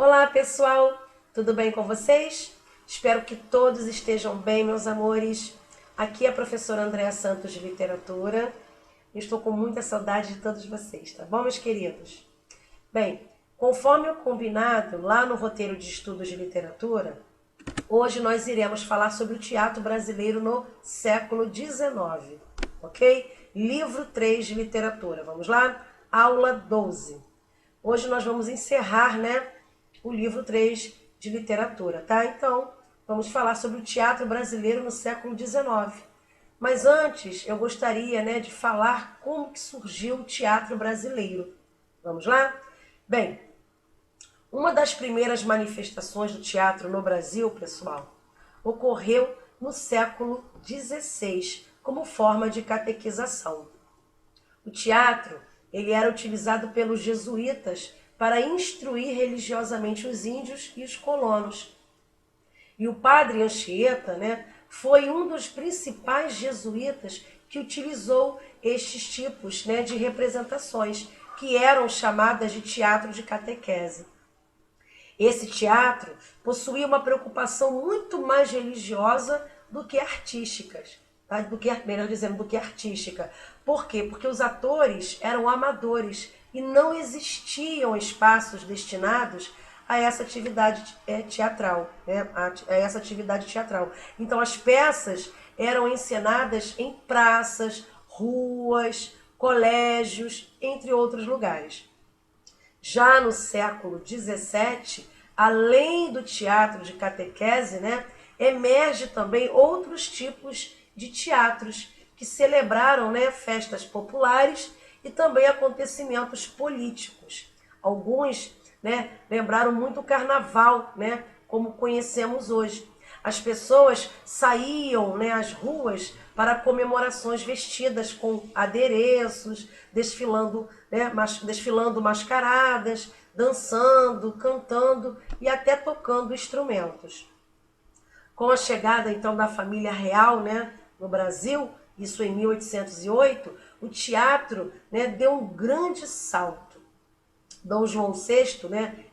Olá pessoal, tudo bem com vocês? Espero que todos estejam bem, meus amores. Aqui é a professora Andréa Santos de Literatura. Estou com muita saudade de todos vocês, tá bom, meus queridos? Bem, conforme o combinado lá no roteiro de estudos de literatura, hoje nós iremos falar sobre o teatro brasileiro no século XIX, ok? Livro 3 de literatura. Vamos lá? Aula 12. Hoje nós vamos encerrar, o livro 3 de literatura, tá? Então, vamos falar sobre o teatro brasileiro no século XIX. Mas antes, eu gostaria, de falar como que surgiu o teatro brasileiro. Vamos lá? Bem, uma das primeiras manifestações do teatro no Brasil, pessoal, ocorreu no século XVI, como forma de catequização. O teatro, ele era utilizado pelos jesuítas para instruir religiosamente os índios e os colonos. E o padre Anchieta, foi um dos principais jesuítas que utilizou estes tipos, de representações, que eram chamadas de teatro de catequese. Esse teatro possuía uma preocupação muito mais religiosa do que artística. Tá? Melhor dizendo, do que artística. Por quê? Porque os atores eram amadores e não existiam espaços destinados a essa atividade teatral. A essa atividade teatral. Então as peças eram encenadas em praças, ruas, colégios, entre outros lugares. Já no século XVII, além do teatro de catequese, emerge também outros tipos de teatros que celebraram festas populares e também acontecimentos políticos. Alguns lembraram muito o carnaval, como conhecemos hoje. As pessoas saíam às ruas para comemorações vestidas com adereços, desfilando mascaradas, dançando, cantando e até tocando instrumentos. Com a chegada então da família real no Brasil, isso em 1808, o teatro deu um grande salto. Dom João VI,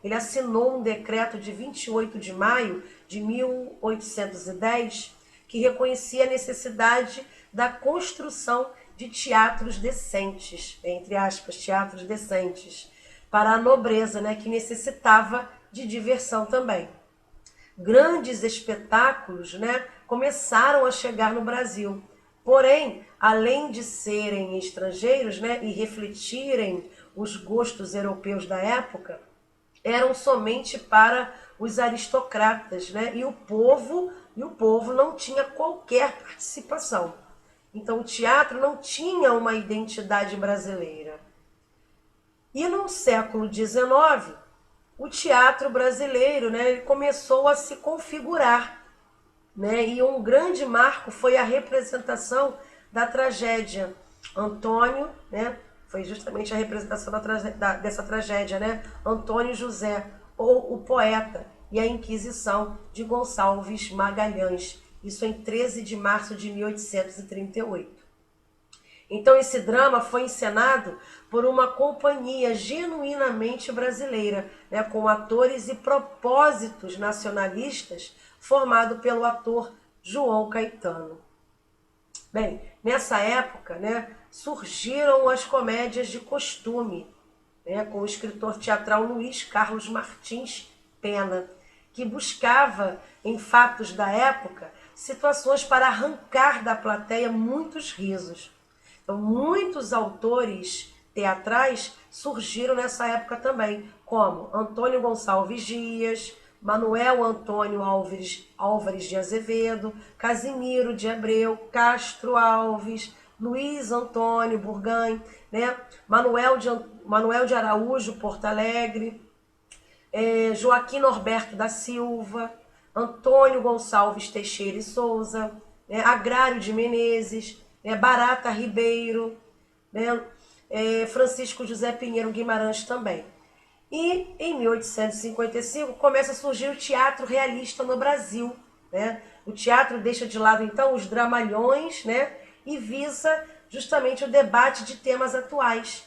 ele assinou um decreto de 28 de maio de 1810 que reconhecia a necessidade da construção de teatros decentes, entre aspas, teatros decentes, para a nobreza, que necessitava de diversão também. Grandes espetáculos começaram a chegar no Brasil. Porém, além de serem estrangeiros e refletirem os gostos europeus da época, eram somente para os aristocratas, e o povo não tinha qualquer participação. Então o teatro não tinha uma identidade brasileira. E no século XIX, o teatro brasileiro ele começou a se configurar. E um grande marco foi a representação da tragédia. Antônio, foi justamente a representação dessa tragédia, Antônio José, ou o poeta, e a Inquisição de Gonçalves Magalhães. Isso em 13 de março de 1838. Então esse drama foi encenado por uma companhia genuinamente brasileira, com atores e propósitos nacionalistas, formado pelo ator João Caetano. Bem, nessa época, surgiram as comédias de costume, com o escritor teatral Luiz Carlos Martins Pena, que buscava, em fatos da época, situações para arrancar da plateia muitos risos. Então, muitos autores teatrais surgiram nessa época também, como Antônio Gonçalves Dias, Manuel Antônio Álvares de Azevedo, Casimiro de Abreu, Castro Alves, Luiz Antônio Burganho, Manuel de Araújo Porto Alegre, Joaquim Norberto da Silva, Antônio Gonçalves Teixeira e Souza, Agrário de Menezes, Barata Ribeiro, Francisco José Pinheiro Guimarães também. E em 1855 começa a surgir o teatro realista no Brasil. O teatro deixa de lado então os dramalhões, e visa justamente o debate de temas atuais,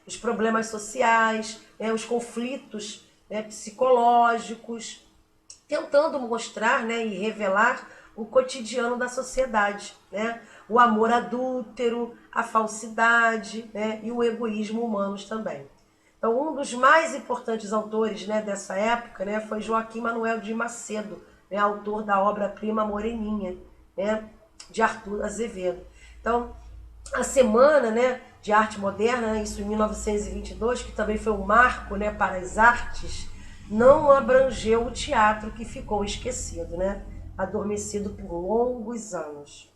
os problemas sociais, os conflitos né, psicológicos, tentando mostrar, né, e revelar o cotidiano da sociedade, né? O amor adúltero, a falsidade, né, e o egoísmo humanos também. Então, um dos mais importantes autores, né, dessa época, né, foi Joaquim Manuel de Macedo, né, autor da obra-prima Moreninha, né, de Arthur Azevedo. Então, a Semana, né, de Arte Moderna, né, isso em 1922, que também foi um marco, né, para as artes, não abrangeu o teatro, que ficou esquecido, né, adormecido por longos anos.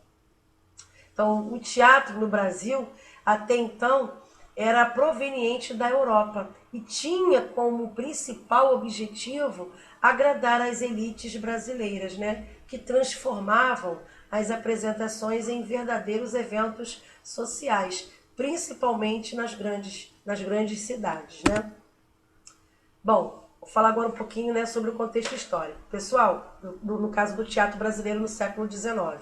Então, o teatro no Brasil, até então, era proveniente da Europa e tinha como principal objetivo agradar as elites brasileiras, né, que transformavam as apresentações em verdadeiros eventos sociais, principalmente nas grandes cidades, né? Bom, vou falar agora um pouquinho, né, sobre o contexto histórico. Pessoal, no caso do teatro brasileiro no século XIX.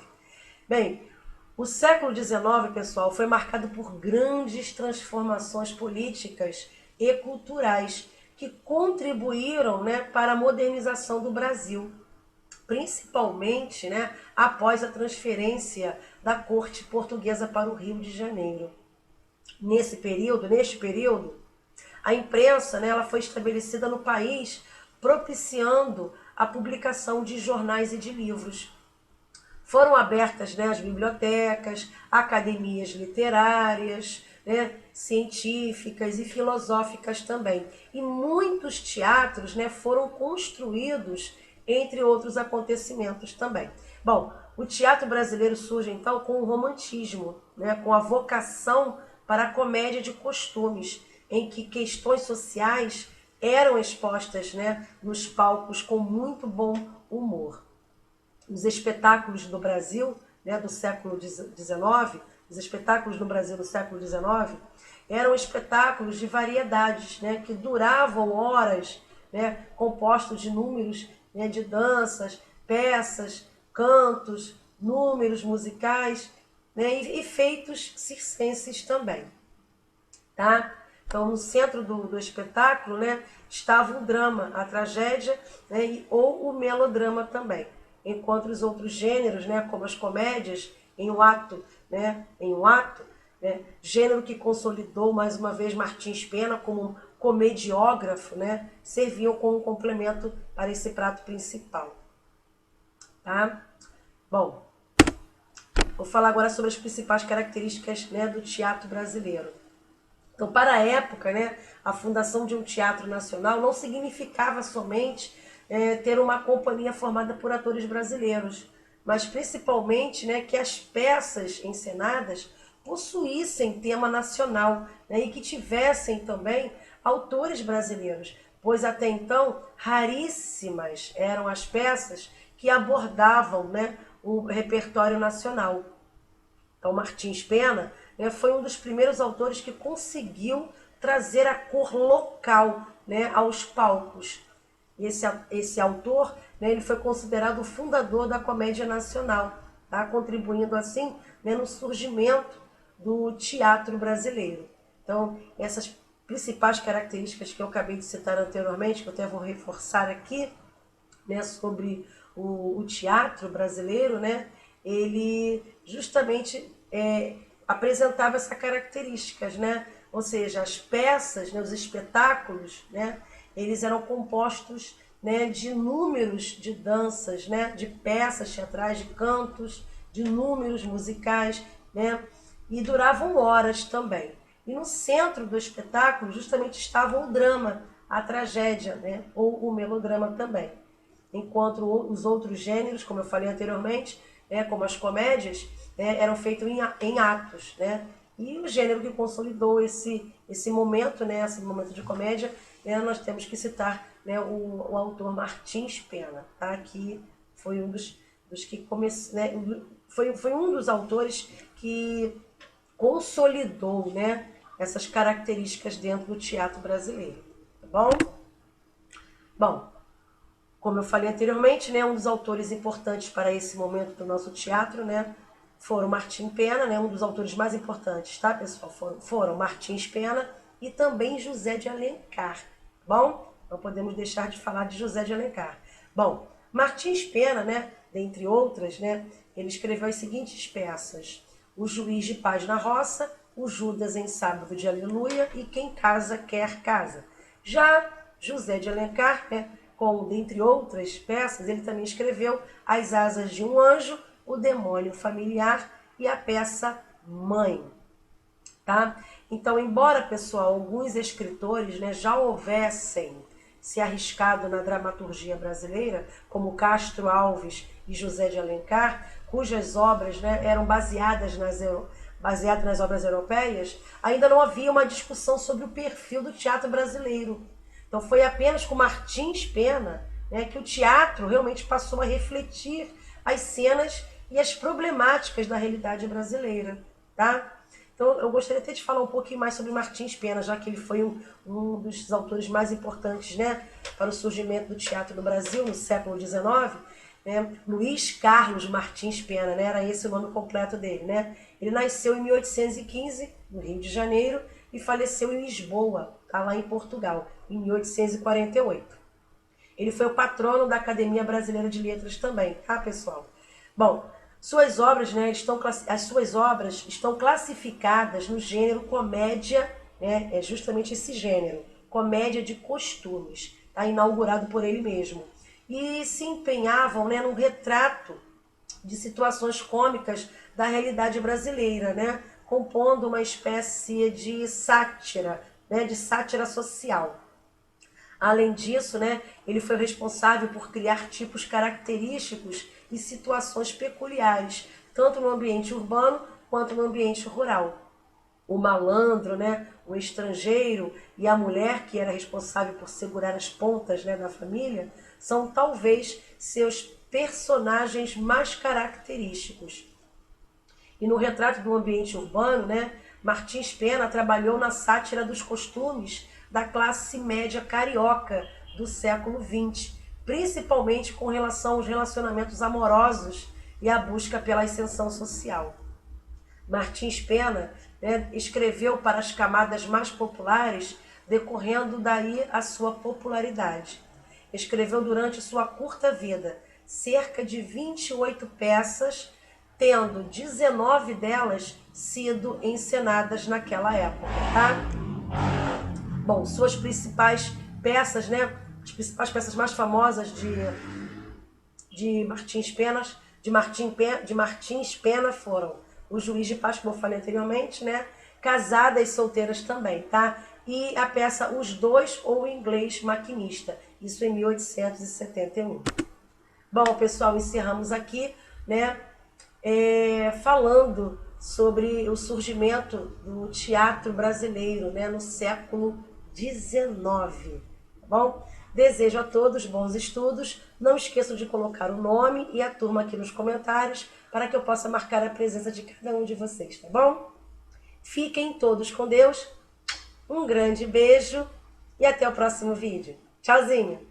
Bem, o século XIX, pessoal, foi marcado por grandes transformações políticas e culturais que contribuíram, né, para a modernização do Brasil, principalmente, né, após a transferência da corte portuguesa para o Rio de Janeiro. Neste período, a imprensa, né, ela foi estabelecida no país, propiciando a publicação de jornais e de livros. Foram abertas, né, as bibliotecas, academias literárias, né, científicas e filosóficas também. E muitos teatros, né, foram construídos, entre outros acontecimentos também. Bom, o teatro brasileiro surge então com o romantismo, né, com a vocação para a comédia de costumes, em que questões sociais eram expostas, né, nos palcos com muito bom humor. Os espetáculos do Brasil, né, do século XIX, os espetáculos no Brasil do século XIX, eram espetáculos de variedades, né, que duravam horas, né, compostos de números, né, de danças, peças, cantos, números musicais, né, e feitos circenses também. Tá? Então, no centro do espetáculo, né, estava o drama, a tragédia, né, ou o melodrama também. Enquanto os outros gêneros, né, como as comédias, em um ato, né, gênero que consolidou mais uma vez Martins Pena como um comediógrafo, né, serviam como um complemento para esse prato principal. Tá? Bom, vou falar agora sobre as principais características, né, do teatro brasileiro. Então, para a época, né, a fundação de um teatro nacional não significava somente ter uma companhia formada por atores brasileiros, mas principalmente, né, que as peças encenadas possuíssem tema nacional, né, e que tivessem também autores brasileiros, pois até então raríssimas eram as peças que abordavam, né, o repertório nacional. Então, Martins Pena, né, foi um dos primeiros autores que conseguiu trazer a cor local, né, aos palcos. Esse autor, né, ele foi considerado o fundador da comédia nacional, tá? Contribuindo assim, né, no surgimento do teatro brasileiro. Então, essas principais características que eu acabei de citar anteriormente, que eu até vou reforçar aqui, né, sobre o teatro brasileiro, né, ele justamente apresentava essas características, né? Ou seja, as peças, né, os espetáculos, né, eles eram compostos, né, de números de danças, né, de peças teatrais, de cantos, de números musicais, né, e duravam horas também. E no centro do espetáculo justamente estava o drama, a tragédia, né, ou o melodrama também. Enquanto os outros gêneros, como eu falei anteriormente, né, como as comédias, né, eram feitos em atos, né? E o gênero que consolidou esse momento, né, esse momento de comédia, né, nós temos que citar, né, o autor Martins Pena, tá? Que foi um dos que começou, né, foi um dos autores que consolidou, né, essas características dentro do teatro brasileiro, tá bom? Bom, como eu falei anteriormente, né, um dos autores importantes para esse momento do nosso teatro, né, foram Martins Pena, né, um dos autores mais importantes, tá, pessoal? Foram Martins Pena e também José de Alencar, tá bom? não podemos deixar de falar de José de Alencar. Bom, Martins Pena, né, dentre outras, né, ele escreveu as seguintes peças: O Juiz de Paz na Roça, O Judas em Sábado de Aleluia e Quem Casa Quer Casa. Já José de Alencar, né, com, dentre outras peças, ele também escreveu As Asas de um Anjo, O Demônio Familiar e a peça Mãe. Tá? Então, embora, pessoal, alguns escritores, né, já houvessem se arriscado na dramaturgia brasileira, como Castro Alves e José de Alencar, cujas obras, né, eram baseadas nas obras europeias, ainda não havia uma discussão sobre o perfil do teatro brasileiro. Então foi apenas com Martins Pena, né, que o teatro realmente passou a refletir as cenas e as problemáticas da realidade brasileira. Tá? Então, eu gostaria até de falar um pouquinho mais sobre Martins Pena, já que ele foi um dos autores mais importantes, né, para o surgimento do teatro no Brasil no século XIX. Né? Luiz Carlos Martins Pena, né, era esse o nome completo dele. Né? Ele nasceu em 1815, no Rio de Janeiro, e faleceu em Lisboa, lá em Portugal, em 1848. Ele foi o patrono da Academia Brasileira de Letras também, tá, pessoal? Bom, suas obras, né, as suas obras estão classificadas no gênero comédia, né, é justamente esse gênero, comédia de costumes, tá, inaugurado por ele mesmo. E se empenhavam, né, num retrato de situações cômicas da realidade brasileira, né, compondo uma espécie de sátira, né, de sátira social. Além disso, né, ele foi responsável por criar tipos característicos e situações peculiares, tanto no ambiente urbano quanto no ambiente rural. O malandro, né, o estrangeiro e a mulher, que era responsável por segurar as pontas, né, da família, são talvez seus personagens mais característicos. E no retrato do ambiente urbano, né, Martins Pena trabalhou na sátira dos costumes da classe média carioca do século XX, principalmente com relação aos relacionamentos amorosos e à busca pela ascensão social. Martins Pena, né, escreveu para as camadas mais populares, decorrendo daí a sua popularidade. Escreveu durante sua curta vida cerca de 28 peças, tendo 19 delas sido encenadas naquela época, tá? Bom, suas principais peças, né? As principais peças mais famosas de Martins Pena foram O Juiz de Paz, como eu falei anteriormente, né? Casadas e Solteiras também, tá? E a peça Os Dois ou o Inglês Maquinista, isso em 1871. Bom, pessoal, encerramos aqui, né? Falando sobre o surgimento do teatro brasileiro, né, no século XIX. Tá bom? Desejo a todos bons estudos. Não esqueçam de colocar o nome e a turma aqui nos comentários para que eu possa marcar a presença de cada um de vocês, tá bom? Fiquem todos com Deus. Um grande beijo e até o próximo vídeo. Tchauzinho!